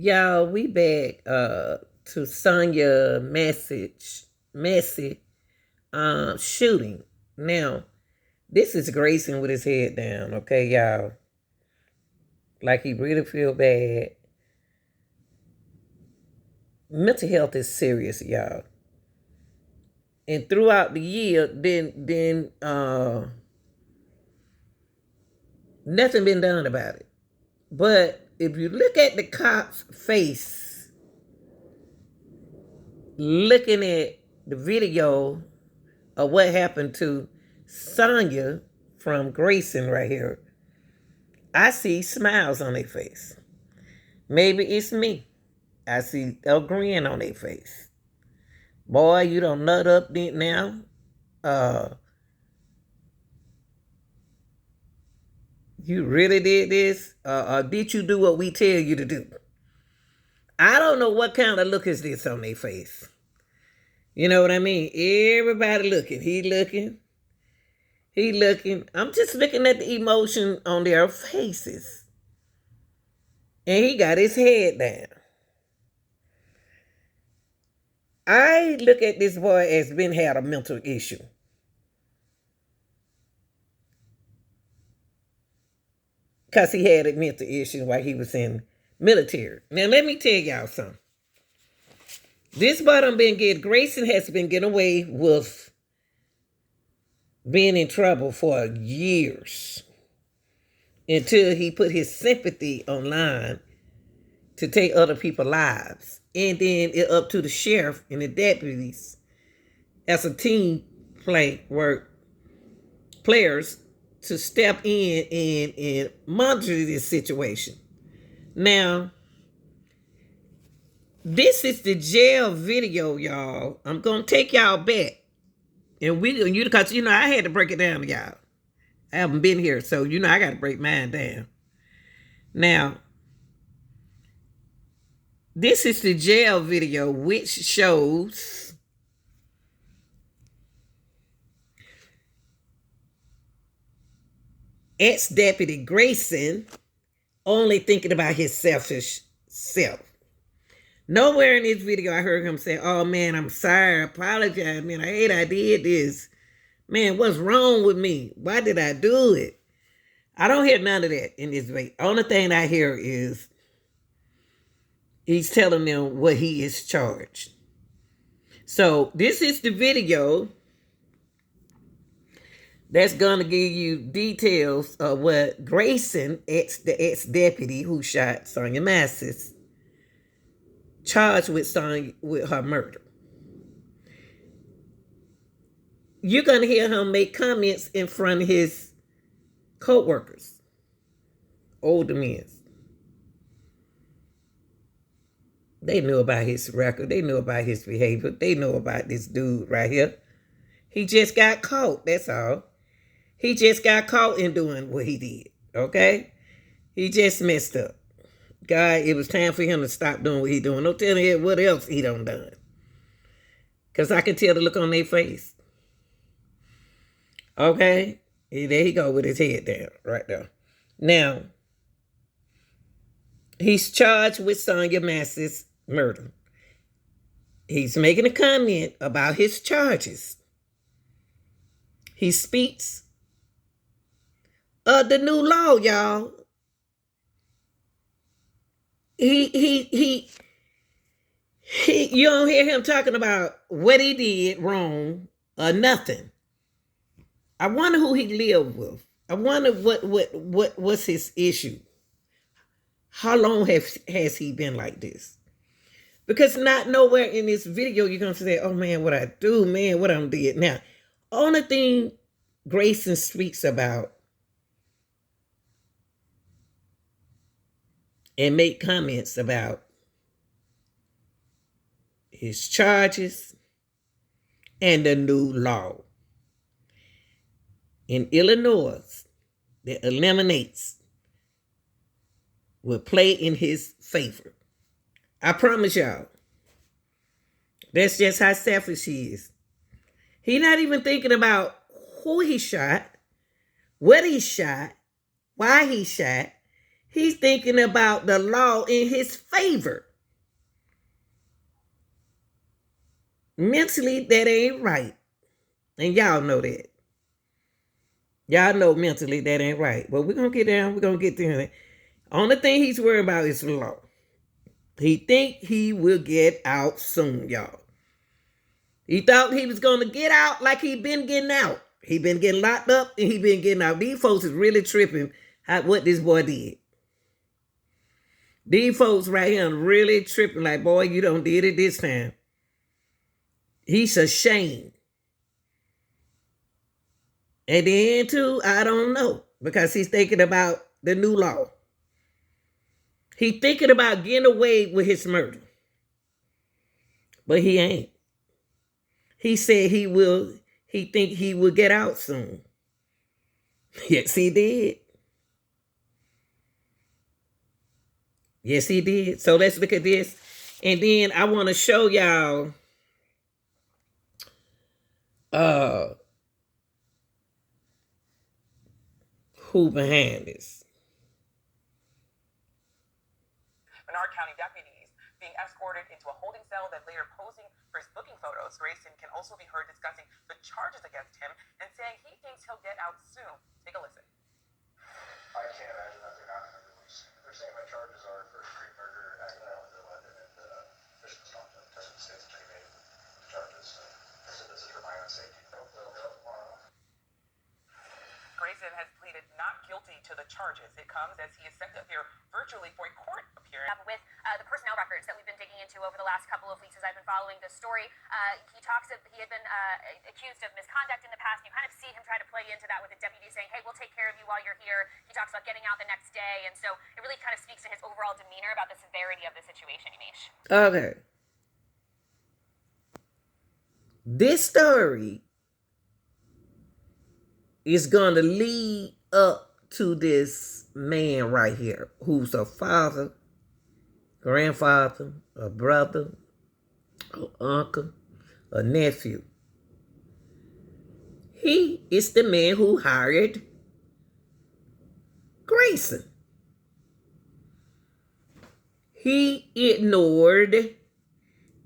Y'all, we back to Sonya Massey shooting. Now, this is Grayson with his head down, okay, y'all? Like he really feel bad. Mental health is serious, y'all. And throughout the year, then nothing been done about it. But if you look at the cop's face, looking at the video of what happened to Sonya from Grayson right here, I see smiles on their face. Maybe it's me. I see a grin on their face. Boy, you don't nut up now. You really did this? Or did you do what we tell you to do? I don't know what kind of look is this on their face. You know what I mean? Everybody looking. He looking. He looking. I'm just looking at the emotion on their faces. And he got his head down. I look at this boy as been had a mental issue. Because he had a mental issue while he was in military. Now, let me tell y'all something. This boy Grayson has been getting away with being in trouble for years. Until he put his sympathy online to take other people's lives. And then it up to the sheriff and the deputies as a team players to step in and monitor this situation. Now, this is the jail video, y'all. I'm going to take y'all back. And because, I had to break it down to y'all. I haven't been here, so, I got to break mine down. Now, this is the jail video, which shows ex-deputy Grayson only thinking about his selfish self. Nowhere in this video I heard him say, "Oh man, I'm sorry, I apologize, man, I hate I did this. Man, what's wrong with me? Why did I do it?" I don't hear none of that in this video. Only thing I hear is he's telling them what he is charged. So this is the video that's going to give you details of what Grayson, the ex-deputy who shot Sonya Massey, charged with Sonya with her murder. You're going to hear him make comments in front of his co-workers, older men. They knew about his record. They knew about his behavior. They know about this dude right here. He just got caught, that's all. He just got caught in doing what he did, okay? He just messed up. God, it was time for him to stop doing what he doing. Don't tell me what else he done. Because I can tell the look on their face. Okay? There he go with his head down right there. Now, he's charged with Sonya Massey's murder. He's making a comment about his charges. He speaks of the new law, y'all. He you don't hear him talking about what he did wrong or nothing. I wonder who he lived with. I wonder what's his issue. How long has he been like this? Because not nowhere in this video you're going to say, "Oh man, what I do, man, what I did." Now, only thing Grayson speaks about and make comments about his charges and the new law in Illinois that eliminates will play in his favor. I promise y'all. That's just how selfish he is. He's not even thinking about who he shot, what he shot, why he shot. He's thinking about the law in his favor. Mentally, that ain't right. And y'all know that. Y'all know mentally that ain't right. But we're going to get down. We're going to get there. Only thing he's worried about is the law. He think he will get out soon, y'all. He thought he was going to get out like he been getting out. He been getting locked up and he been getting out. These folks is really tripping at what this boy did. These folks right here really tripping like, boy, you don't did it this time. He's ashamed. And then too, I don't know, because he's thinking about the new law. He thinking about getting away with his murder. But he ain't. He said he think he will get out soon. Yes, he did. Yes, he did. So let's look at this. And then I want to show y'all who behind this. Menard County deputies being escorted into a holding cell, then later posing for his booking photos. Grayson can also be heard discussing the charges against him and saying he thinks he'll get out soon. Take a listen. I can't imagine that they're not going to release. They're saying my charges are first degree murder, accidental weapon, and mission misconduct. That's what the state's attorney made the charges. So I said this is for my own safety. Grayson has pleaded not guilty to the charges. It comes as he is set to appear virtually for a court appearance. With the personnel records that we've been digging into over the last couple of weeks as I've been following this story, he had been accused of misconduct in the past. You kind of see him try to play into that with the deputy saying, hey, we'll take care of you while you're here. He talks about getting out the next day. And so it really kind of speaks to his overall demeanor about the severity of the situation, Imish. Okay. This story is going to lead up to this man right here, who's a father, grandfather, a brother, an uncle, a nephew. He is the man who hired Grayson. He ignored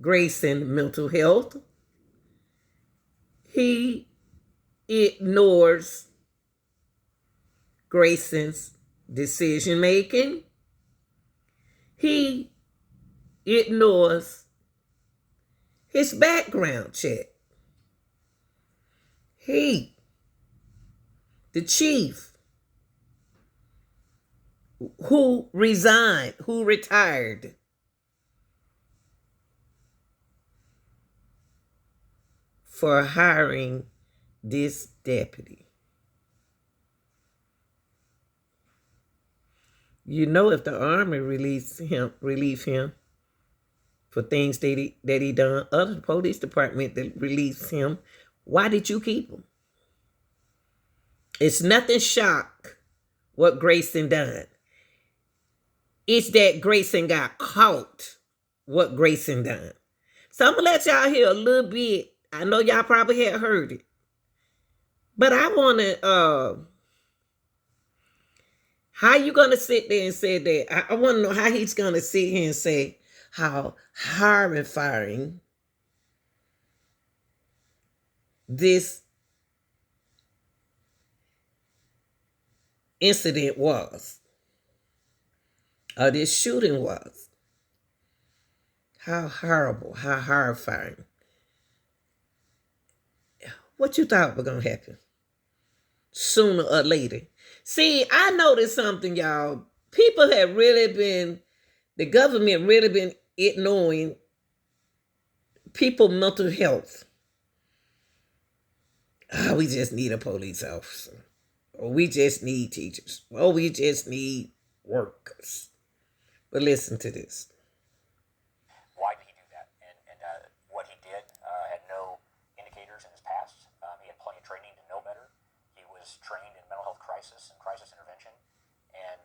Grayson's mental health. He ignores Grayson's decision making. He ignores his background check. He, the chief, who resigned, who retired, for hiring this deputy. You know, if the army relieve him for things that he done, other police department that release him, why did you keep him? It's nothing shock what Grayson done. It's that Grayson got caught what Grayson done. So I'm going to let y'all hear a little bit. I know y'all probably had heard it. But I want to, how you going to sit there and say that? I want to know how he's going to sit here and say how horrifying this incident was, or this shooting was. How horrible, how horrifying. What you thought was going to happen? Sooner or later. See, I noticed something, y'all. People have really been, the government really been ignoring people's mental health. Oh, we just need a police officer. Or we just need teachers. Or we just need workers. But listen to this. Why did he do that? And what he did had no indicators in his past. He had plenty of training to know better. He was trained in mental health crisis and crisis intervention. And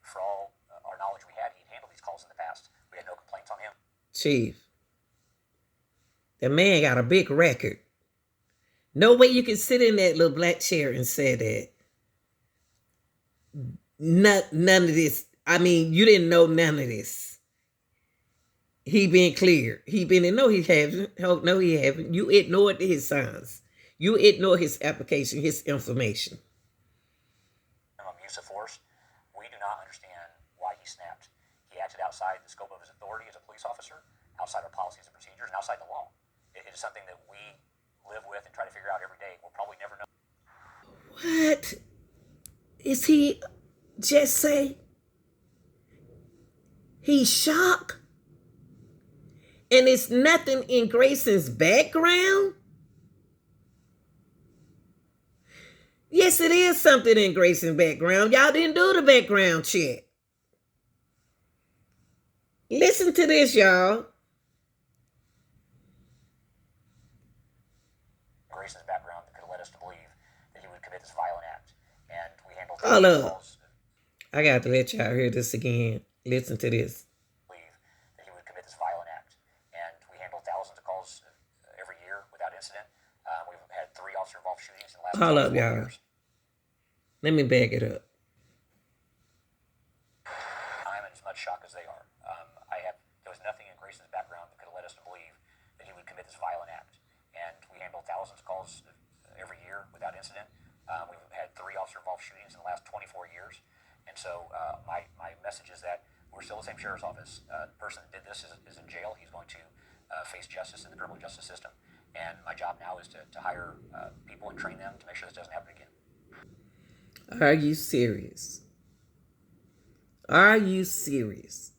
for all our knowledge we had, he'd handled these calls in the past. We had no complaints on him. Chief, the man got a big record. No way you can sit in that little black chair and say that none of this. I mean, you didn't know none of this. He been cleared. He been, no, he hasn't. Oh, no, he haven't. You ignored his signs. You ignored his application, his information. Use of force. We do not understand why he snapped. He acted outside the scope of his authority as a police officer, outside our policies and procedures, and outside the law. It is something that we live with and try to figure out every day. We'll probably never know. What is he just say? He's shocked. And it's nothing in Grayson's background? Yes, it is something in Grayson's background. Y'all didn't do the background check. Listen to this, y'all. Grayson's background that could have led us to believe that he would commit this violent act. And we handled Hold up. calls. I got to let y'all hear this again. Listen to this. Believe that he would commit this violent act. And we handled thousands of calls every year without incident. We've had 3 officer-involved shootings in the last Hold up, 24 y'all. years. Let me back it up. I'm in as much shock as they are. There was nothing in Grayson's background that could have led us to believe that he would commit this violent act. And we handled thousands of calls every year without incident. We've had 3 officer-involved shootings in the last 24 years. And so my message is that we're still the same sheriff's office. The person that did this is in jail. He's going to face justice in the criminal justice system. And my job now is to hire people and train them to make sure this doesn't happen again. Are you serious? Are you serious?